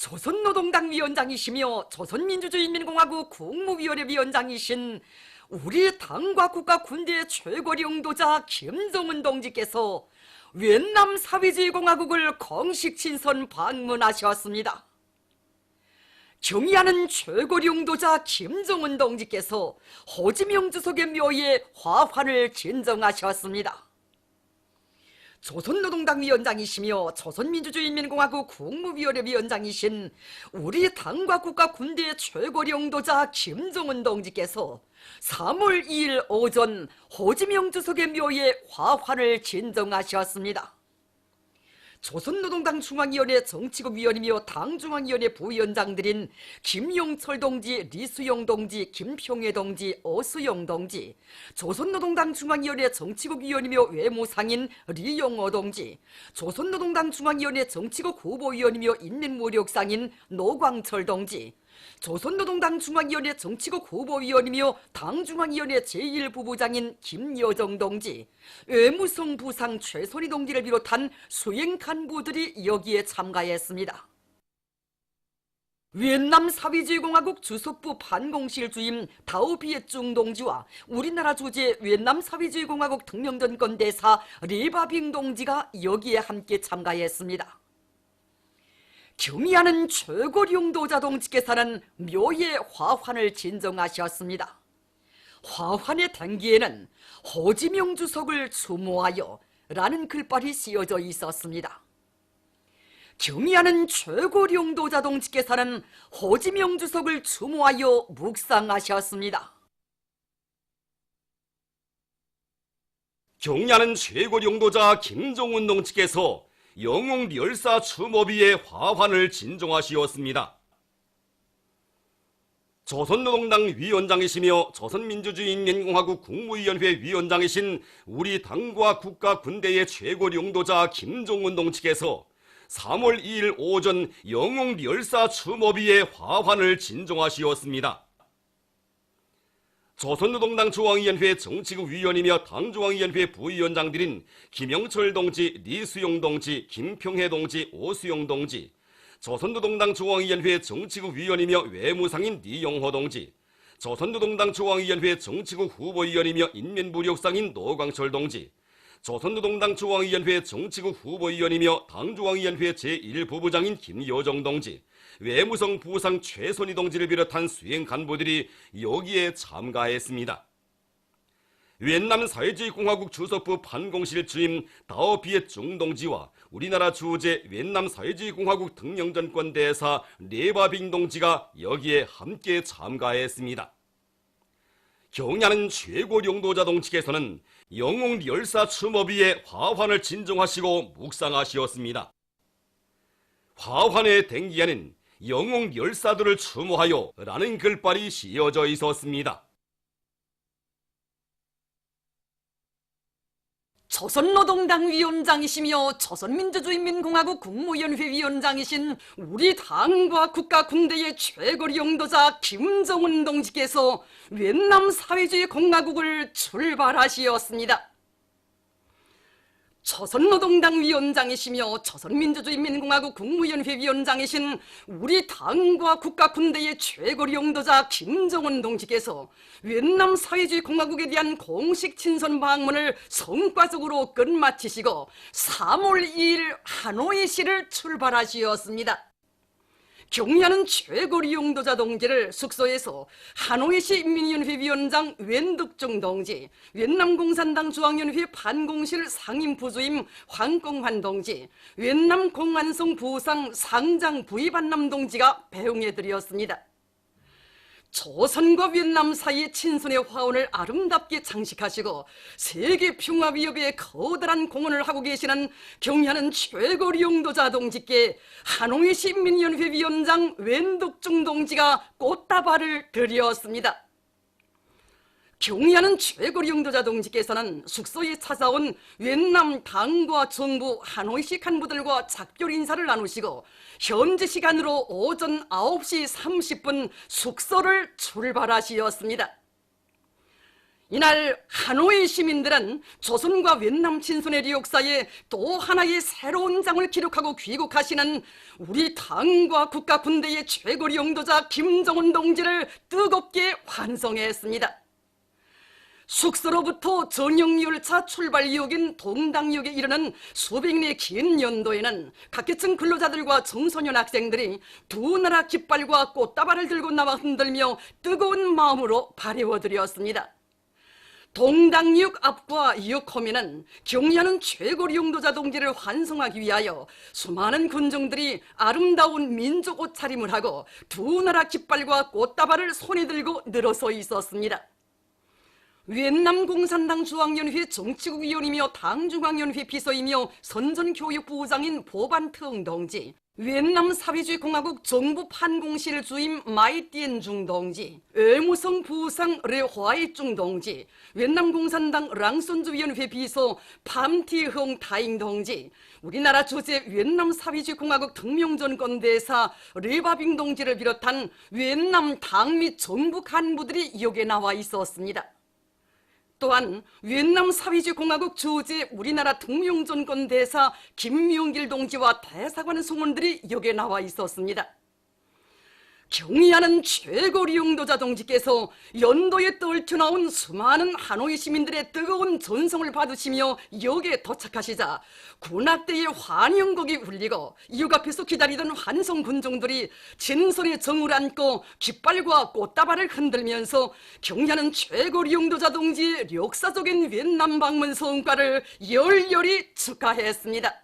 조선노동당 위원장이시며 조선민주주의인민공화국 국무위원회 위원장이신 우리 당과 국가 군대의 최고領導자 김정은 동지께서 윈남 사회주의공화국을 공식 친선 방문하셨습니다. 경의하는 최고領導자 김정은 동지께서 호지명 주석의 묘에 화환을 진정하셨습니다. 조선노동당 위원장이시며 조선민주주의인민공화국 국무위원회 위원장이신 우리 당과 국가 군대의 최고領導자 김정은 동지께서 3월 2일 오전 호지명 주석의 묘에 화환을 진정하셨습니다. 조선노동당 중앙위원회 정치국위원이며 당중앙위원회 부위원장들인 김용철 동지, 리수용 동지, 김평회 동지, 오수용 동지, 조선노동당 중앙위원회 정치국위원이며 외무상인 리용호 동지, 조선노동당 중앙위원회 정치국 후보위원이며 인민무력상인 노광철 동지, 조선노동당 중앙위원회 정치국 후보위원이며 당중앙위원회 제1부부장인 김여정 동지, 외무성 부상 최선희 동지를 비롯한 수행 간부들이 여기에 참가했습니다. 윈남 사회주의공화국 주석부 반공실 주임 다오비에중 동지와 우리나라 주재 윈남 사회주의공화국 특명전권 대사 리바빙 동지가 여기에 함께 참가했습니다. 경의하는 최고領導자 동지께서는 묘에 화환을 진정하셨습니다. 화환의 단기에는 호지명 주석을 추모하여 라는 글발이 씌어져 있었습니다. 경의하는 최고領導자 동지께서는 호지명 주석을 추모하여 묵상하셨습니다. 경의하는 최고領導자 김정은 동지께서 영웅 열사 추모비의 화환을 진정하시었습니다. 조선노동당 위원장이시며 조선민주주의인민공화국 국무위원회 위원장이신 우리 당과 국가 군대의 최고領導자 김정은 동지께서 3월 2일 오전 영웅 열사 추모비의 화환을 진정하시었습니다. 조선노동당 중앙위원회 정치국 위원이며 당중앙위원회 부위원장들인 김영철 동지, 리수용 동지, 김평회 동지, 오수용 동지, 조선노동당 중앙위원회 정치국 위원이며 외무상인 리용호 동지, 조선노동당 중앙위원회 정치국 후보위원이며 인민무력상인 노광철 동지, 조선노동당 중앙위원회 정치국 후보위원이며 당중앙위원회 제1부부장인 김여정 동지, 외무성 부상 최선희 동지를 비롯한 수행 간부들이 여기에 참가했습니다. 윈남 사회주의공화국 주석부 반공실 주임 다오비에중 동지와 우리나라 주재 윈남 사회주의공화국 특명전권 대사 레바빙 동지가 여기에 함께 참가했습니다. 경의하는 최고領導자 동지께서는 영웅 열사 추모비의 화환을 진정하시고 묵상하시었습니다. 화환의 댕기에는 영웅 열사들을 추모하여 라는 글발이 씌어져 있었습니다. 조선노동당 위원장이시며 조선민주주의인민공화국 국무위원회 위원장이신 우리 당과 국가 군대의 최고領導자 김정은 동지께서 윈남 사회주의 공화국을 출발하시었습니다. 조선노동당 위원장이시며 조선민주주의인민공화국 국무위원회 위원장이신 우리 당과 국가 군대의 최고領導자 김정은 동지께서 윈남 사회주의 공화국에 대한 공식 친선 방문을 성과적으로 끝마치시고 3월 2일 하노이시를 출발하시었습니다. 경의하는 최고領導자 동지를 숙소에서 하노이시 인민위원회 위원장 웬득중 동지, 윈남공산당 중앙위원회 반공실 상임부주임 황공환 동지, 윈남공안성 부상 상장 부이반남 동지가 배웅해드렸습니다. 조선과 윈남 사이의 친선의 화원을 아름답게 장식하시고 세계 평화위협에 거대한 공헌을 하고 계시는 경의하는 최고領導자 동지께 하노이 시민위원회 위원장 웬득중 동지가 꽃다발을 드렸습니다. 경의하는 최고領導자 동지께서는 숙소에 찾아온 윈남 당과 정부 하노이시 간부들과 작별 인사를 나누시고 현지 시간으로 오전 9시 30분 숙소를 출발하시었습니다. 이날 하노이 시민들은 조선과 베트남 친선의 역사에 또 하나의 새로운 장을 기록하고 귀국하시는 우리 당과 국가 군대의 최고리 용도자 김정은 동지를 뜨겁게 환송했습니다. 숙소로부터 전용열차 출발역인 동당역에 이르는 수백 리의 긴 연도에는 각계층 근로자들과 청소년 학생들이 두 나라 깃발과 꽃다발을 들고 나와 흔들며 뜨거운 마음으로 발해워드렸습니다. 동당역 앞과 역호면은 경의하는 최고리 용도자 동지를 환송하기 위하여 수많은 군중들이 아름다운 민족 옷차림을 하고 두 나라 깃발과 꽃다발을 손에 들고 늘어서 있었습니다. 베트남 공산당 중앙연회 정치국위원이며 당중앙연회 비서이며 선전교육부장인 보반트응 동지, 베트남 사회주의공화국 정부 판공실 주임 마이띠엔중 동지, 외무성 부상 르화이중 동지, 베트남 공산당 랑손주위원회 비서 팜티흥 다잉 동지, 우리나라 주재 베트남 사회주의공화국 덕명전권 대사 르바빙 동지를 비롯한 베트남 당 및 정부 간부들이 여기에 나와 있었습니다. 또한 베트남 사회주의공화국 주재 우리나라 덕명전권 대사 김명길 동지와 대사관 성원들이 여기에 나와 있었습니다. 경의하는 최고리 용도자 동지께서 연도에 떨쳐나온 수많은 하노이 시민들의 뜨거운 전송을 받으시며 여기에 도착하시자 군악대의 환영곡이 울리고 이역 앞에서 기다리던 환송 군중들이 진선에 정을 안고 깃발과 꽃다발을 흔들면서 경의하는 최고리 용도자 동지의 역사적인 베트남 방문 성과를 열렬히 축하했습니다.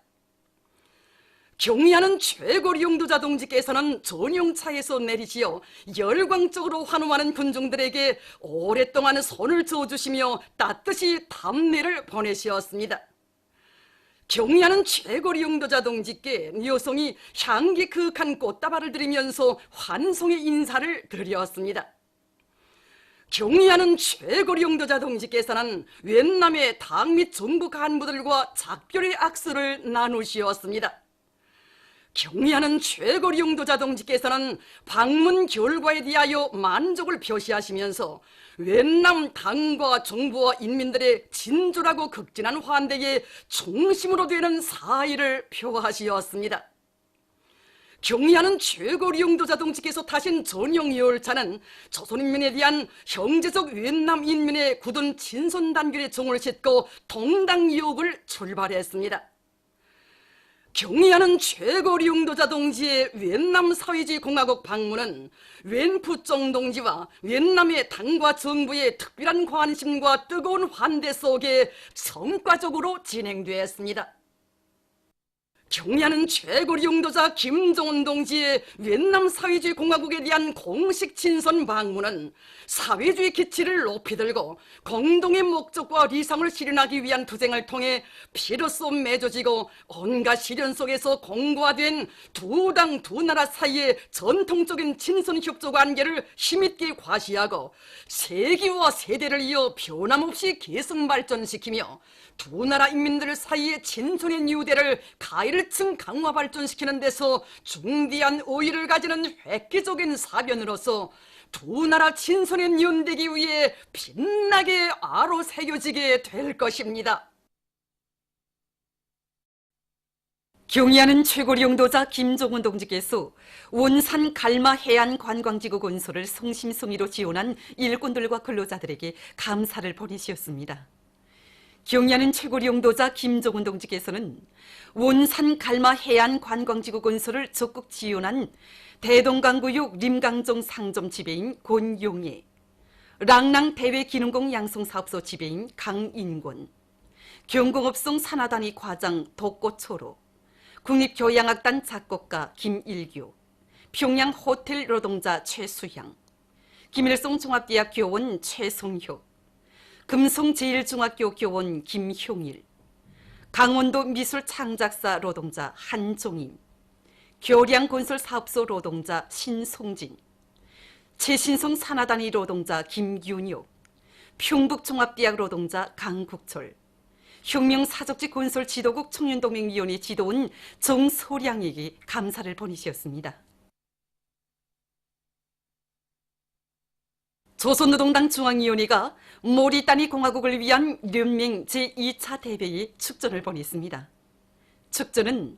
경의하는 최고리 용도자 동지께서는 전용차에서 내리시어 열광적으로 환호하는 군중들에게 오랫동안 손을 저어주시며 따뜻이 답례를 보내시었습니다. 경의하는 최고리 용도자 동지께 여성이 향기 그윽한 꽃다발을 드리면서 환송의 인사를 드렸습니다. 경의하는 최고리 용도자 동지께서는 베트남의 당 및 정부 간부들과 작별의 악수를 나누시었습니다. 경의하는 최고리 용도자 동지께서는 방문 결과에 대하여 만족을 표시하시면서 베트남 당과 정부와 인민들의 진솔하고 극진한 환대에 중심으로 되는 사의를 표하시었습니다. 경의하는 최고리 용도자 동지께서 타신 전용 열차는 조선인민에 대한 형제적 베트남 인민의 굳은 친선 단결에 정을 싣고 동당역을 출발했습니다. 경의하는 최고리 용도자 동지의 베트남 사회주의공화국 방문은 웬푸정 동지와 베트남의 당과 정부의 특별한 관심과 뜨거운 환대 속에 성과적으로 진행되었습니다. 경의하는 최고리 용도자 김정은 동지의 베트남 사회주의공화국에 대한 공식 친선 방문은 사회주의 기치를 높이 들고 공동의 목적과理想을 실현하기 위한 투쟁을 통해 피로써 맺어지고 온갖 시련 속에서 공고화된 두 당 두 나라 사이의 전통적인 친선 협조 관계를 힘있게 과시하고 세기와 세대를 이어 변함없이 계승 발전시키며 두 나라 인민들 사이의 친선의 유대를 가일층 강화 발전시키는 데서 중대한 의의를 가지는 획기적인 사변으로서 두 나라 친선의 연대기 위해 빛나게 아로 새겨지게 될 것입니다. 경의하는 최고리 용도자 김정은 동지께서 원산 갈마 해안 관광지구 건설을 성심성의로 지원한 일꾼들과 근로자들에게 감사를 보내시었습니다. 경의하는 최고리 용도자 김정은 동지께서는 원산 갈마 해안 관광지구 건설을 적극 지원한 대동강구역 림강정 상점 지배인 권용애, 랑랑 대외기능공 양성사업소 지배인 강인권, 경공업성 산하단위 과장 독고초로, 국립교양악단 작곡가 김일규, 평양 호텔 노동자 최수향, 김일성 종합대학 교원 최성효, 금성제일중학교 교원 김형일, 강원도 미술창작사 노동자 한종임, 교량건설사업소 노동자 신송진, 최신성 산하단위 노동자 김윤혁, 평북종합대학 노동자 강국철, 혁명사적지 건설지도국 청년동맹위원회 지도원 정소량에게 감사를 보내셨습니다. 조선노동당 중앙위원회가 모리타니 공화국을 위한 연맹 제2차 대회에 축전을 보냈습니다. 축전은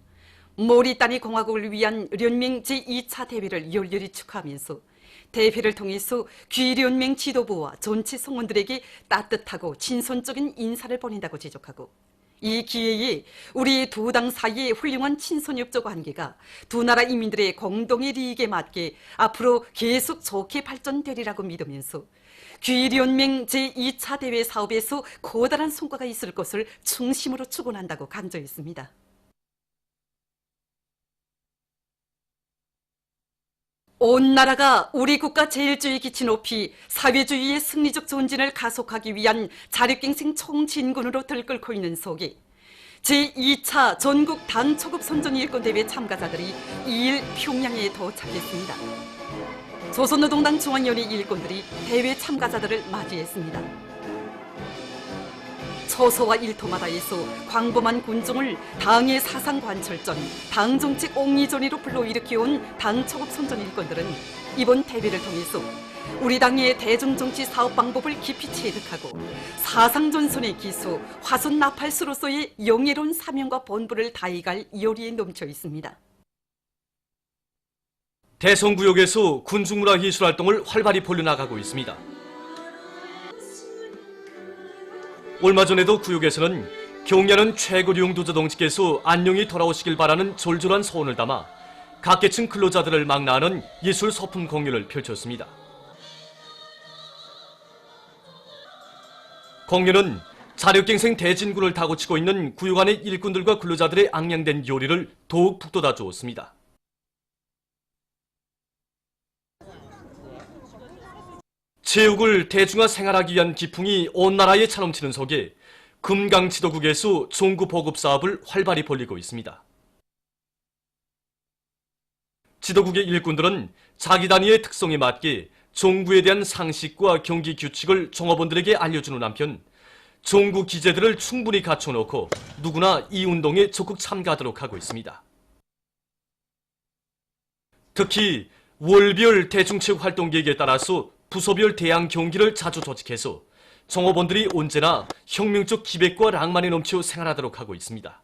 모리타니 공화국을 위한 연맹 제2차 대회를 열렬히 축하하면서 대회를 통해서 귀련맹 지도부와 전체 성원들에게 따뜻하고 친선적인 인사를 보낸다고 지적하고, 이 기회에 우리 두 당 사이의 훌륭한 친선협조 관계가 두 나라 인민들의 공동의利益에 맞게 앞으로 계속 좋게 발전되리라고 믿으면서 귀련맹 제2차 대회 사업에서 커다란 성과가 있을 것을 중심으로 축원한다고 강조했습니다. 온 나라가 우리 국가 제일주의 기치 높이 사회주의의 승리적 전진을 가속하기 위한 자력갱생 총진군으로 들끓고 있는 속에 제2차 전국 당초급 선전 일꾼대회 참가자들이 2일 평양에 도착했습니다. 조선노동당 중앙위원회 일꾼들이 대회 참가자들을 맞이했습니다. 처소와 일터마다에서 광범한 군중을 당의 사상관철전, 당정책 옹리전의로 불러일으켜온 당초급 선전 일꾼들은 이번 대회를 통해서 우리 당의 대중정치 사업 방법을 깊이 체득하고 사상전선의 기수, 화손 나팔수로서의 영예로운 사명과 본부를 다해갈 열의에 넘쳐 있습니다. 대성구역에서 군중문화 예술활동을 활발히 벌려나가고 있습니다. 얼마 전에도 구역에서는 경야는 최고령 도저동지께서 안녕히 돌아오시길 바라는 절절한 소원을 담아 각계층 근로자들을 망라하는 예술 소품 공연을 펼쳤습니다. 공연은 자력갱생 대진군을 다고치고 있는 구역 안의 일꾼들과 근로자들의 앙양된 요리를 더욱 북돋아 주었습니다. 체육을 대중화 생활하기 위한 기풍이 온 나라에 차넘치는 속에 금강지도국에서 종구 보급 사업을 활발히 벌리고 있습니다. 지도국의 일꾼들은 자기 단위의 특성에 맞게 종구에 대한 상식과 경기 규칙을 종업원들에게 알려주는 한편 종구 기재들을 충분히 갖춰놓고 누구나 이 운동에 적극 참가하도록 하고 있습니다. 특히 월별 대중체육 활동 계획에 따라서 부서별 대항 경기를 자주 조직해서 종업원들이 언제나 혁명적 기백과 낭만에 넘쳐 생활하도록 하고 있습니다.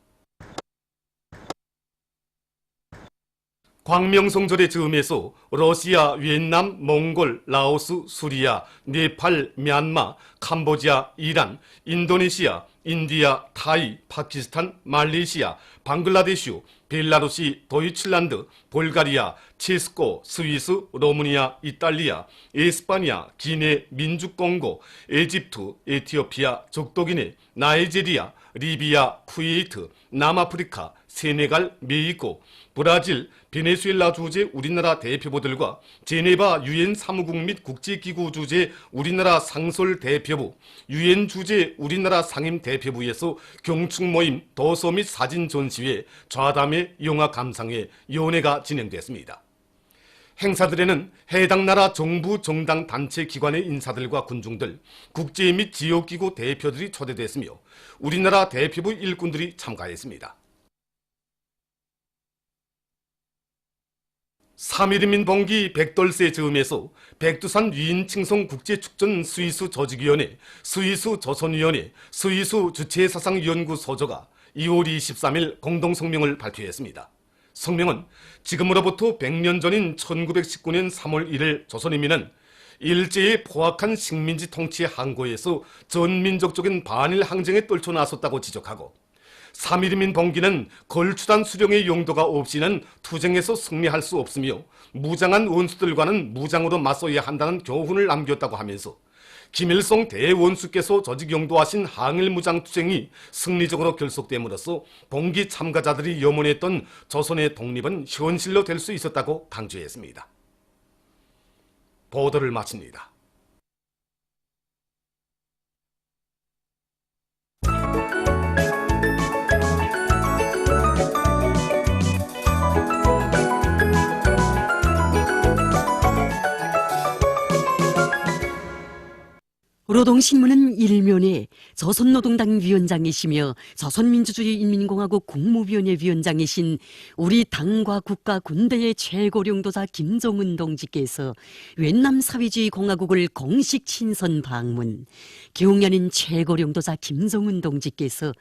광명성절의 즈음에서 러시아, 베트남, 몽골, 라오스, 수리아, 네팔, 미얀마, 캄보디아, 이란, 인도네시아, 인디아, 타이, 파키스탄, 말레이시아, 방글라데슈, 벨라루시, 도이칠란드, 볼가리아, 체스코, 스위스, 로마니아, 이탈리아, 에스파냐, 기네, 민주공고, 에집트, 에티오피아, 적도기네, 나이지리아, 리비아, 쿠웨이트, 남아프리카, 세네갈, 멕시코, 브라질, 베네수엘라 주재 우리나라 대표부들과 제네바 유엔 사무국 및 국제기구 주재 우리나라 상설 대표부, 유엔 주재 우리나라 상임 대표부에서 경축 모임, 도서 및 사진 전시회, 좌담회, 영화 감상회, 연회가 진행됐습니다. 행사들에는 해당 나라 정부, 정당, 단체, 기관의 인사들과 군중들, 국제 및 지역기구 대표들이 초대됐으며 우리나라 대표부 일꾼들이 참가했습니다. 3.1인민 봉기 백돌세 즈음에서 백두산 위인칭송 국제축전 스위스 조직위원회, 스위스 조선위원회, 스위스 주체사상연구 소조가 2월 23일 공동성명을 발표했습니다. 성명은 지금으로부터 100년 전인 1919년 3월 1일 조선인민은 일제의 포악한 식민지 통치의 항고에서 전민족적인 반일 항쟁에 떨쳐나섰다고 지적하고 3.1인민 봉기는 걸추단 수령의 용도가 없이는 투쟁에서 승리할 수 없으며 무장한 원수들과는 무장으로 맞서야 한다는 교훈을 남겼다고 하면서 김일성 대원수께서 조직 용도하신 항일무장투쟁이 승리적으로 결속됨으로써 봉기 참가자들이 염원했던 조선의 독립은 현실로 될 수 있었다고 강조했습니다. 보도를 마칩니다. 노동신문은 일면에 조선노동당 위원장이시며 조선민주주의인민공화국 국무위원회 위원장이신 우리 당과 국가 군대의 최고령도자 김정은 동지께서 웬남 사회주의 공화국을 공식 친선 방문, 경연인 최고령도자 김정은 동지께서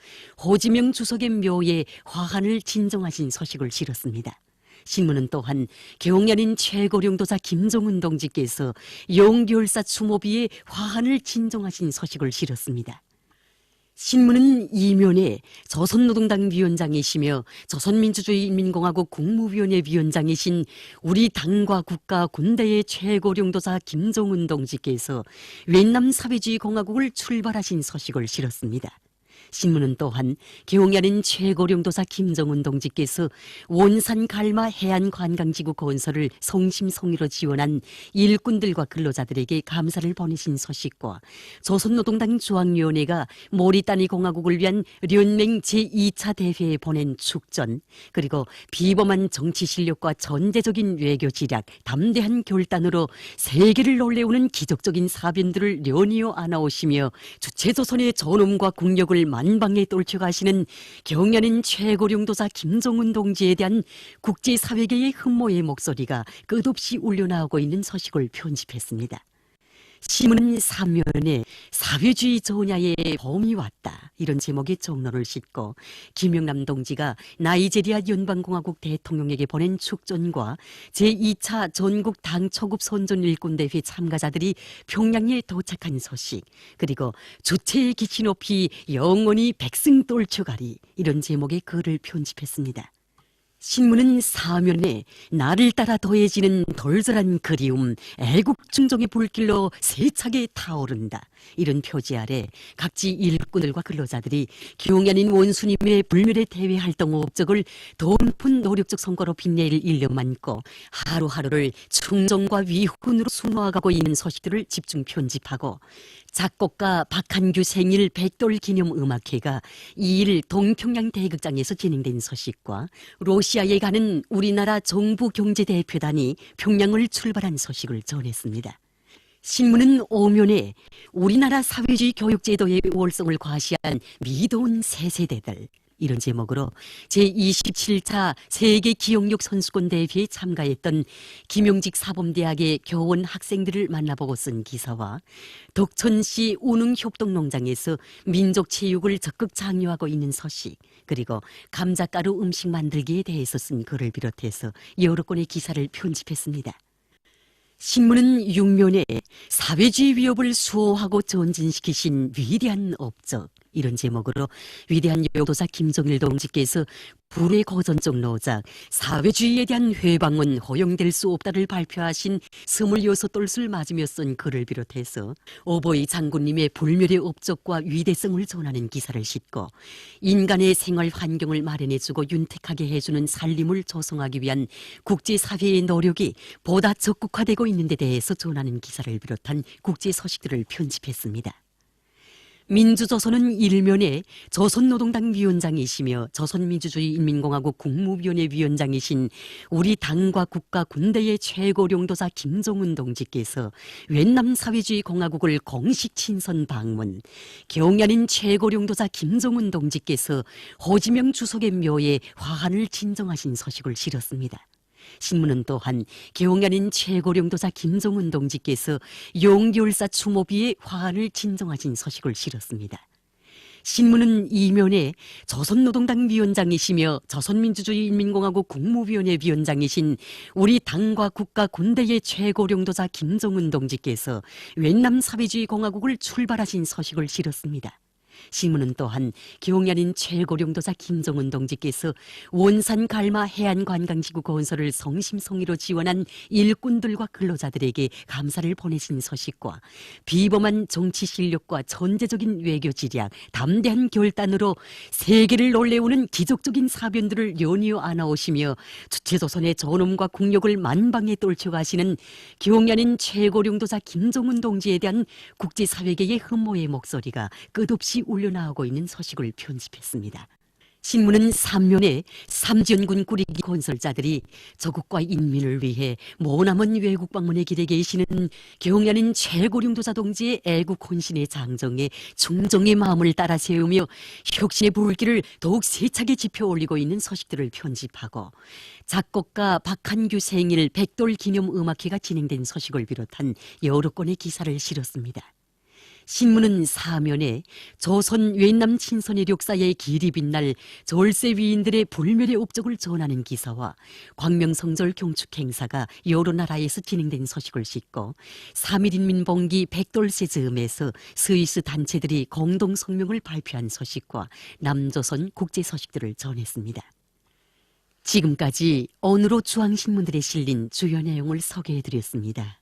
호지명 주석의 묘에 화환을 진정하신 소식을 실었습니다. 신문은 또한 경연인 최고령도자 김정은 동지께서 용기열사 추모비에 화환을 진정하신 소식을 실었습니다. 신문은 이면에 조선노동당 위원장이시며 조선민주주의인민공화국 국무위원회 위원장이신 우리 당과 국가 군대의 최고령도자 김정은 동지께서 웬남 사회주의 공화국을 출발하신 소식을 실었습니다. 신문은 또한 경연인 최고령도사 김정은 동지께서 원산 갈마 해안관광지구 건설을 성심성의로 지원한 일꾼들과 근로자들에게 감사를 보내신 소식과 조선노동당 중앙위원회가 모리타니 공화국을 위한 연맹 제2차 대회에 보낸 축전, 그리고 비범한 정치 실력과 전제적인 외교 지략, 담대한 결단으로 세계를 놀래우는 기적적인 사변들을 연이어 안아오시며 주체조선의 존엄과 국력을 만방에 떨쳐가시는 경연인 최고령도사 김정은 동지에 대한 국제사회계의 흠모의 목소리가 끝없이 울려나오고 있는 소식을 편집했습니다. 신문은 3면에 사회주의 전야의 봄이 왔다, 이런 제목의 종로를 싣고 김영남 동지가 나이제리아 연방공화국 대통령에게 보낸 축전과 제2차 전국 당 초급 선전 일꾼대회 참가자들이 평양에 도착한 소식, 그리고 주체의 기치 높이 영원히 백승 떨쳐가리, 이런 제목의 글을 편집했습니다. 신문은 사면에 나를 따라 더해지는 덜덜한 그리움, 애국충정의 불길로 세차게 타오른다, 이런 표지 아래 각지 일꾼들과 근로자들이 경연인 원수님의 불멸의 대외 활동 업적을 더 높은 노력적 성과로 빛내일 일념만고 하루하루를 충정과 위훈으로 수놓아가고 있는 소식들을 집중 편집하고, 작곡가 박한규 생일 백돌 기념 음악회가 2일 동평양 대극장에서 진행된 소식과 러시아에 가는 우리나라 정부 경제대표단이 평양을 출발한 소식을 전했습니다. 신문은 오면에 우리나라 사회주의 교육제도의 월성을 과시한 미도운 새세대들, 이런 제목으로 제27차 세계기억력 선수권 대회에 참가했던 김용직 사범대학의 교원 학생들을 만나보고 쓴 기사와 덕천시 운흥협동농장에서 민족체육을 적극 장려하고 있는 소식, 그리고 감자가루 음식 만들기에 대해서 쓴 글을 비롯해서 여러 건의 기사를 편집했습니다. 신문은 6면에 사회주의 위협을 수호하고 전진시키신 위대한 업적, 이런 제목으로 위대한 요도사 김정일 동지께서 불의 고전적 노작, 사회주의에 대한 회방은 허용될 수 없다를 발표하신 26돌을 맞으며 쓴 글을 비롯해서 오보이 장군님의 불멸의 업적과 위대성을 전하는 기사를 싣고 인간의 생활 환경을 마련해주고 윤택하게 해주는 살림을 조성하기 위한 국제사회의 노력이 보다 적극화되고 있는 데 대해서 전하는 기사를 비롯한 국제 소식들을 편집했습니다. 민주조선은 일면에 조선노동당 위원장이시며 조선민주주의인민공화국 국무위원회 위원장이신 우리 당과 국가 군대의 최고령도사 김정은 동지께서 웬남 사회주의 공화국을 공식 친선 방문, 경연인 최고령도사 김정은 동지께서 호지명 주석의 묘에 화환을 진정하신 소식을 실었습니다. 신문은 또한 경연인 최고령도사 김정은 동지께서 용기열사 추모비에 화환을 진정하신 소식을 실었습니다. 신문은 이면에 조선노동당 위원장이시며 조선민주주의인민공화국 국무위원회 위원장이신 우리 당과 국가 군대의 최고령도사 김정은 동지께서 웬남 사회주의 공화국을 출발하신 소식을 실었습니다. 신문은 또한 경연인 최고령도사 김정은 동지께서 원산 갈마 해안관광지구 건설을 성심성의로 지원한 일꾼들과 근로자들에게 감사를 보내신 소식과 비범한 정치 실력과 전제적인 외교 지략, 담대한 결단으로 세계를 놀래우는 기적적인 사변들을 연이어 안아오시며 주체조선의 존엄과 국력을 만방에 떨쳐가시는 경연인 최고령도사 김정은 동지에 대한 국제사회계의 흠모의 목소리가 끝없이 울려나오고 있는 소식을 편집했습니다. 신문은 3면에 삼지연군 꾸리기 건설자들이 조국과 인민을 위해 머나먼 외국 방문의 길에 계시는 경야는 최고령도자 동지의 애국 헌신의 장정에 중정의 마음을 따라 세우며 혁신의 불길을 더욱 세차게 지펴 올리고 있는 서식들을 편집하고 작곡가 박한규 생일 백돌 기념 음악회가 진행된 서식을 비롯한 여러 건의 기사를 실었습니다. 신문은 사면에 조선越南 친선의 역사의 길이 빛날 절세 위인들의 불멸의 업적을 전하는 기사와 광명성절 경축 행사가 여러 나라에서 진행된 소식을 싣고 3.1인민봉기 백돌세 즈음에서 스위스 단체들이 공동 성명을 발표한 소식과 남조선 국제 소식들을 전했습니다. 지금까지 오늘로 중앙신문들에 실린 주요 내용을 소개해드렸습니다.